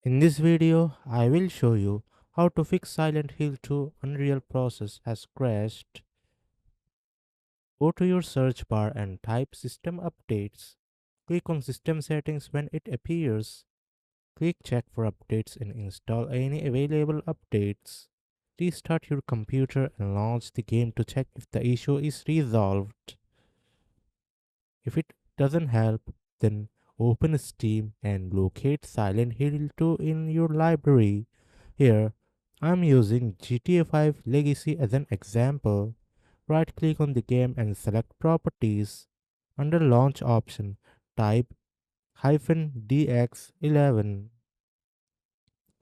In this video, I will show you how to fix Silent Hill 2 Unreal process has crashed. Go to your search bar and type System Updates. Click on System Settings when it appears. Click Check for updates and install any available updates. Restart your computer and launch the game to check if the issue is resolved. If it doesn't help, then open Steam and locate Silent Hill 2 in your library. Here, I'm using GTA 5 Legacy as an example. Right click on the game and select Properties. Under Launch option, type -DX11.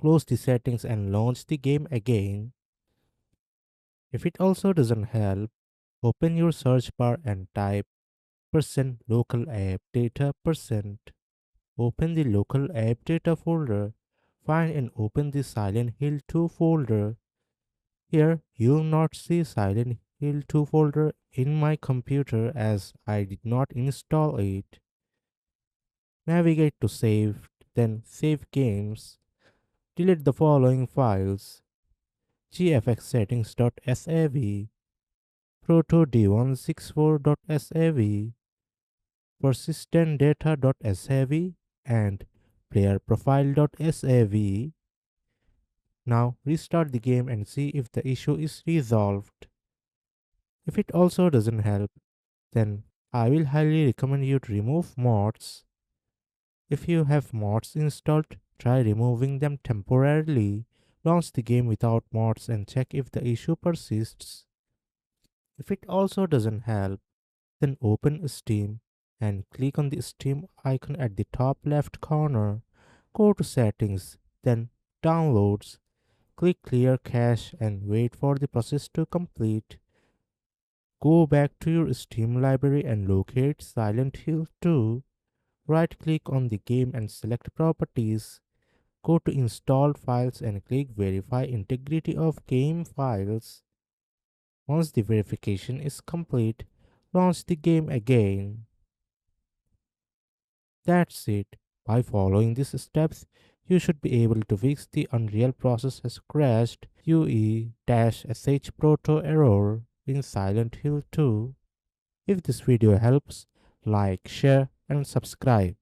Close the settings and launch the game again. If it also doesn't help, open your search bar and type %local app data %. Open the local app data folder. Find and open the Silent Hill 2 folder. Here you'll not see Silent Hill 2 folder in my computer as I did not install it. Navigate to save, then save games. Delete the following files: gfxsettings.sav, protod164.sav, persistentdata.sav, and playerprofile.sav. Now restart the game and see if the issue is resolved. If it also doesn't help, then I will highly recommend you to remove mods. If you have mods installed, try removing them temporarily. Launch the game without mods and check if the issue persists. If it also doesn't help, then open Steam and click on the Steam icon at the top left corner. Go to Settings, then Downloads. Click Clear Cache and wait for the process to complete. Go back to your Steam library and locate Silent Hill 2. Right click on the game and select Properties. Go to Installed Files and click Verify Integrity of Game Files. Once the verification is complete, launch the game again. That's it. By following these steps, you should be able to fix the Unreal process has crashed UE-SHProto error in Silent Hill 2. If this video helps, like, share, and subscribe.